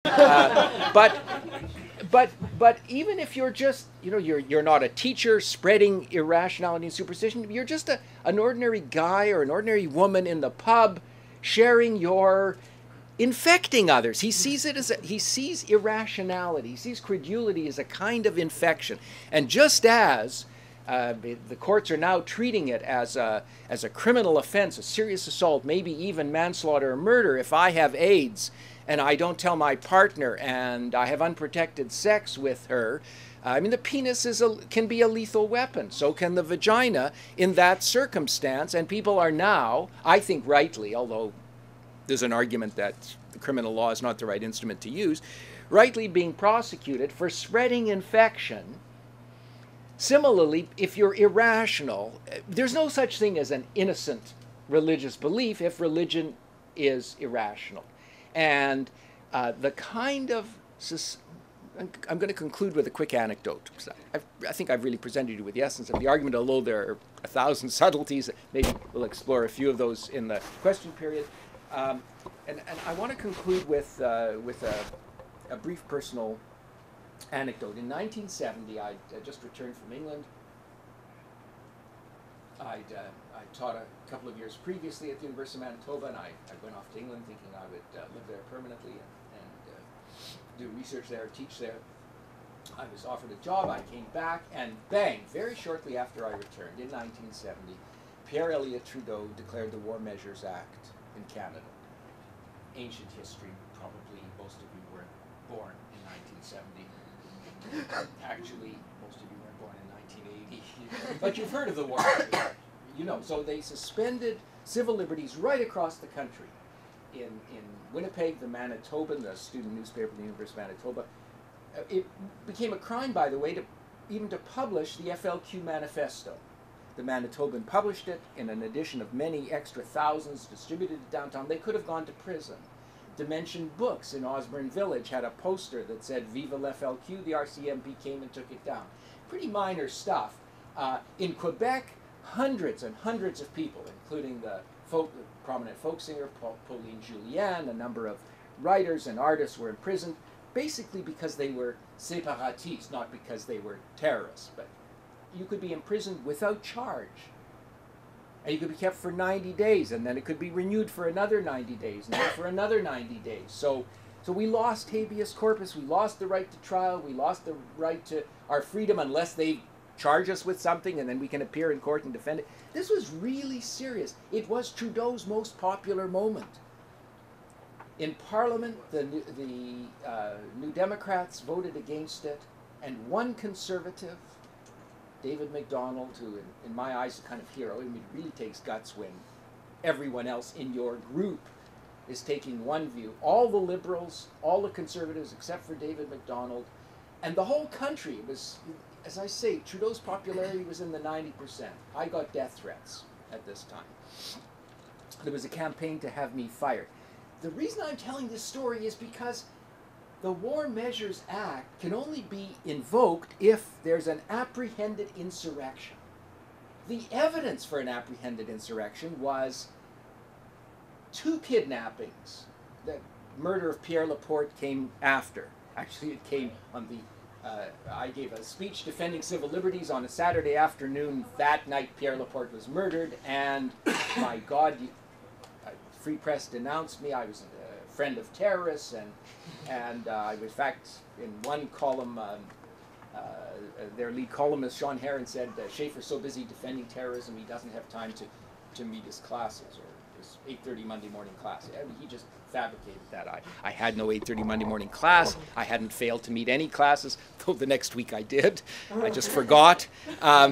But even if you're just, you're not a teacher spreading irrationality and superstition, you're just an ordinary guy or an ordinary woman in the pub sharing your infecting others. He sees it as he sees irrationality, he sees credulity as a kind of infection. And just as the courts are now treating it as a criminal offense, a serious assault, maybe even manslaughter or murder, if I have AIDS and I don't tell my partner and I have unprotected sex with her, I mean, the penis can be a lethal weapon. So can the vagina in that circumstance. And people are now, I think rightly, although there's an argument that the criminal law is not the right instrument to use, rightly being prosecuted for spreading infection. Similarly, if you're irrational, there's no such thing as an innocent religious belief if religion is irrational. And the kind of... I'm going to conclude with a quick anecdote, because I think I've really presented you with the essence of the argument, although there are 1,000 subtleties. Maybe we'll explore a few of those in the question period. And I want to conclude with a brief personal anecdote. In 1970, I just returned from England. I taught a couple of years previously at the University of Manitoba, and I went off to England thinking I would live there permanently and do research there, teach there. I was offered a job. I came back, and bang, very shortly after I returned, in 1970, Pierre Elliott Trudeau declared the War Measures Act in Canada. Ancient history, probably most of you weren't born in 1970. Actually, most of you weren't born in 1980. But you've heard of the war. So they suspended civil liberties right across the country. In Winnipeg, the Manitoban, the student newspaper of the University of Manitoba, it became a crime, by the way, even to publish the FLQ manifesto. The Manitoban published it in an edition of many extra thousands distributed downtown. They could have gone to prison. Dimension Books in Osborne Village had a poster that said Viva l'FLQ. The RCMP came and took it down. Pretty minor stuff. In Quebec, hundreds and hundreds of people, including the prominent folk singer Pauline Julien, a number of writers and artists were imprisoned, basically because they were séparatistes, not because they were terrorists. But you could be imprisoned without charge. And you could be kept for 90 days, and then it could be renewed for another 90 days, and then for another 90 days. So we lost habeas corpus, we lost the right to trial, we lost the right to our freedom unless they charge us with something, and then we can appear in court and defend it. This was really serious. It was Trudeau's most popular moment. In Parliament, the New Democrats voted against it, and one Conservative, David MacDonald, who in my eyes is a kind of hero. I mean, it really takes guts when everyone else in your group is taking one view. All the Liberals, all the Conservatives, except for David MacDonald, and the whole country was, as I say, Trudeau's popularity was in the 90%. I got death threats at this time. There was a campaign to have me fired. The reason I'm telling this story is because the War Measures Act can only be invoked if there's an apprehended insurrection. The evidence for an apprehended insurrection was 2 kidnappings. The murder of Pierre Laporte came after. Actually, it came on the... I gave a speech defending civil liberties on a Saturday afternoon. That night, Pierre Laporte was murdered, and my God, Free Press denounced me. I was a friend of terrorists, and I was, in fact, in one column, their lead columnist, Sean Heron, said, Schafer's so busy defending terrorism, he doesn't have time to meet his classes, or his 8:30 Monday morning class. I mean, he just fabricated that. I had no 8:30 Monday morning class. I hadn't failed to meet any classes, though the next week I did. I just forgot. How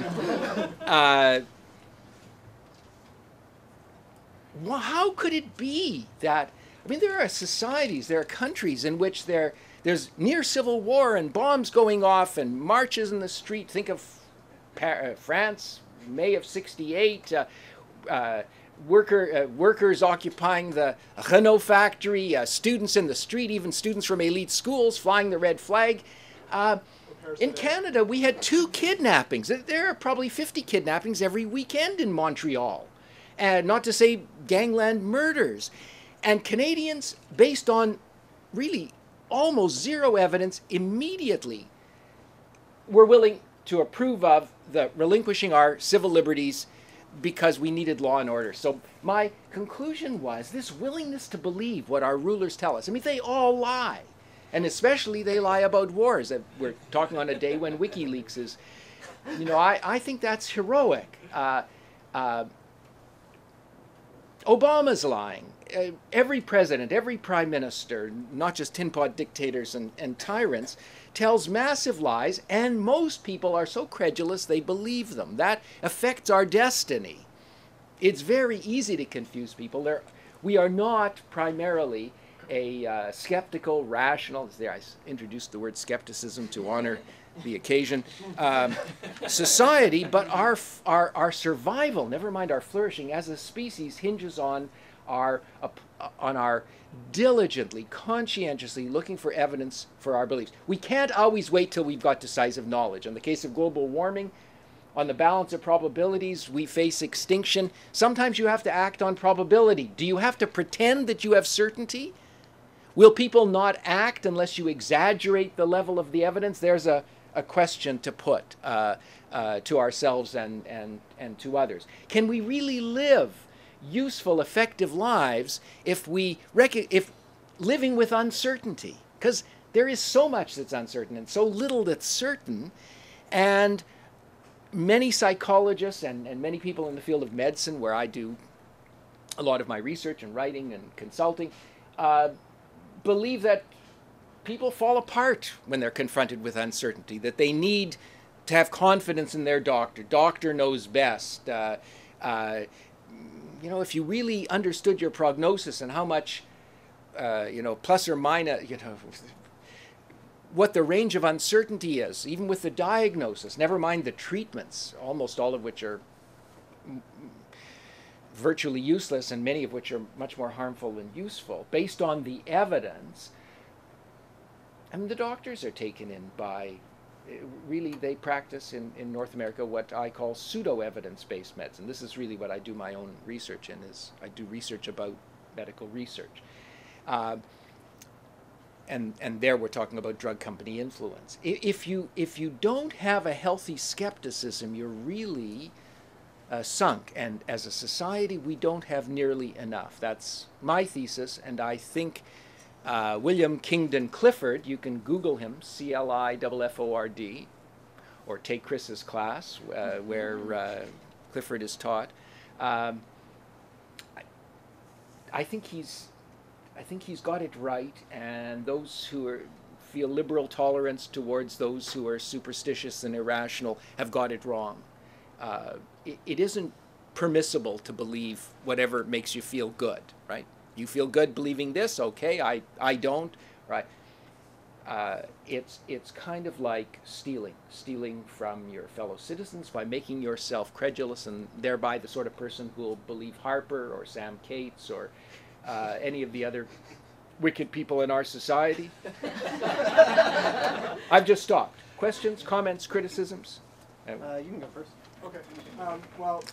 could it be that, I mean, there are societies, there are countries in which there's near civil war and bombs going off and marches in the street. Think of France, May of '68, workers occupying the Renault factory, students in the street, even students from elite schools flying the red flag. In Canada, we had 2 kidnappings. There are probably 50 kidnappings every weekend in Montreal. And not to say gangland murders. And Canadians, based on really almost zero evidence, immediately were willing to approve of the relinquishing our civil liberties because we needed law and order. So my conclusion was this willingness to believe what our rulers tell us. I mean, they all lie. And especially they lie about wars. We're talking on a day when WikiLeaks is, you know, I think that's heroic. Obama's lying. Every president, every prime minister, not just tin pot dictators and tyrants, tells massive lies, and most people are so credulous they believe them. That affects our destiny. It's very easy to confuse people. We are not primarily a skeptical, rational, there I introduced the word skepticism to honor the occasion, society, but our survival, never mind our flourishing as a species, hinges on our diligently, conscientiously looking for evidence for our beliefs. We can't always wait till we've got decisive knowledge. In the case of global warming, on the balance of probabilities, we face extinction. Sometimes you have to act on probability. Do you have to pretend that you have certainty? Will people not act unless you exaggerate the level of the evidence? There's a question to put to ourselves and to others. Can we really live useful, effective lives if living with uncertainty? Because there is so much that's uncertain and so little that's certain. And many psychologists and many people in the field of medicine, where I do a lot of my research and writing and consulting, believe that people fall apart when they're confronted with uncertainty, that they need to have confidence in their doctor. Doctor knows best. You know, if you really understood your prognosis and how much, you know, plus or minus, you know, what the range of uncertainty is, even with the diagnosis, never mind the treatments, almost all of which are virtually useless and many of which are much more harmful than useful, based on the evidence. I mean, the doctors are taken in by, really they practice in North America what I call pseudo-evidence-based medicine. This is really what I do my own research in, is I do research about medical research. And there we're talking about drug company influence. If you don't have a healthy skepticism, you're really sunk. And as a society, we don't have nearly enough. That's my thesis, and I think William Kingdon Clifford, you can Google him, C-L-I-F-F-O-R-D, or take Chris's class where Clifford is taught. I think he's got it right, and those who feel liberal tolerance towards those who are superstitious and irrational have got it wrong. It isn't permissible to believe whatever makes you feel good, right? You feel good believing this, okay, I don't, right? It's kind of like stealing from your fellow citizens by making yourself credulous and thereby the sort of person who will believe Harper or Sam Cates or any of the other wicked people in our society. I've just stopped. Questions, comments, criticisms? You can go first. Okay. Well,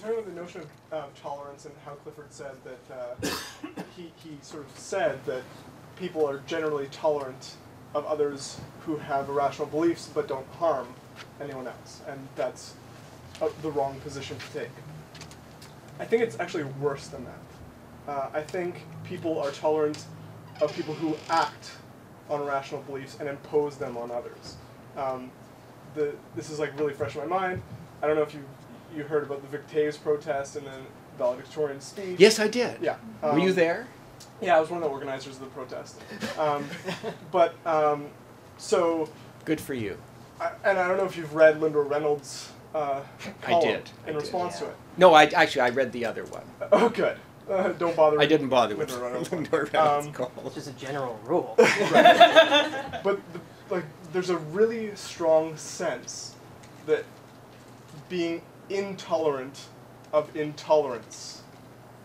talking about the notion of tolerance and how Clifford said that he sort of said that people are generally tolerant of others who have irrational beliefs but don't harm anyone else, and that's the wrong position to take. I think it's actually worse than that. I think people are tolerant of people who act on irrational beliefs and impose them on others. This is like really fresh in my mind. I don't know if you heard about the Victaves protest and then valedictorian speech. Yes, I did. Yeah. Were you there? Yeah, I was one of the organizers of the protest. So... Good for you. And I don't know if you've read Linda Reynolds' column in response to it. No, I read the other one. Oh, good. Don't bother. I didn't bother with Linda Reynolds' column. It's just a general rule. Right. But there's a really strong sense that being intolerant of intolerance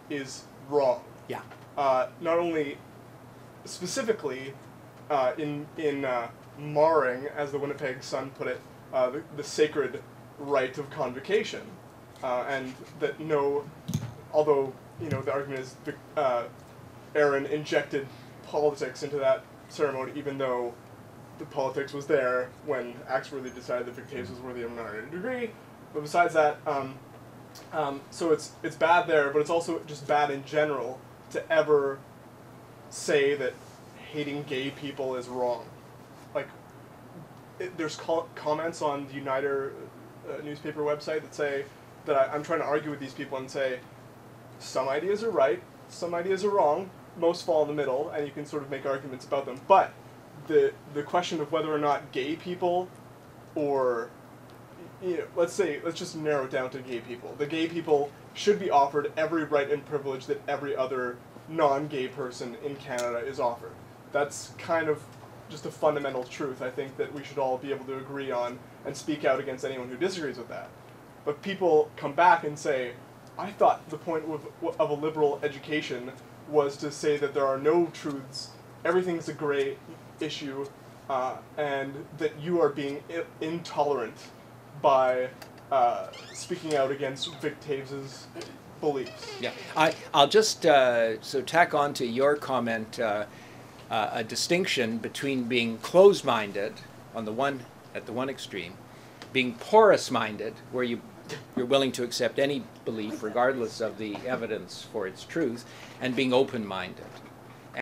is wrong. Yeah. Not only specifically in marring, as the Winnipeg Sun put it, the sacred right of convocation, and that although the argument is Aaron injected politics into that ceremony, even though the politics was there when Axworthy decided that Vic Taves was worthy of an honorary degree. But besides that, so it's bad there, but it's also just bad in general to ever say that hating gay people is wrong. Like, there's comments on the Uniter newspaper website that say that I'm trying to argue with these people and say some ideas are right, some ideas are wrong, most fall in the middle, and you can sort of make arguments about them. But the question of whether or not gay people, or let's just narrow it down to gay people. The gay people should be offered every right and privilege that every other non-gay person in Canada is offered. That's kind of just a fundamental truth, I think, that we should all be able to agree on and speak out against anyone who disagrees with that. But people come back and say, I thought the point of a liberal education was to say that there are no truths, everything's a gray issue, and that you are being intolerant by speaking out against Vic Taves' beliefs. Yeah, I'll just so tack on to your comment a distinction between being closed-minded at the one extreme, being porous-minded, where you're willing to accept any belief regardless of the evidence for its truth, and being open-minded.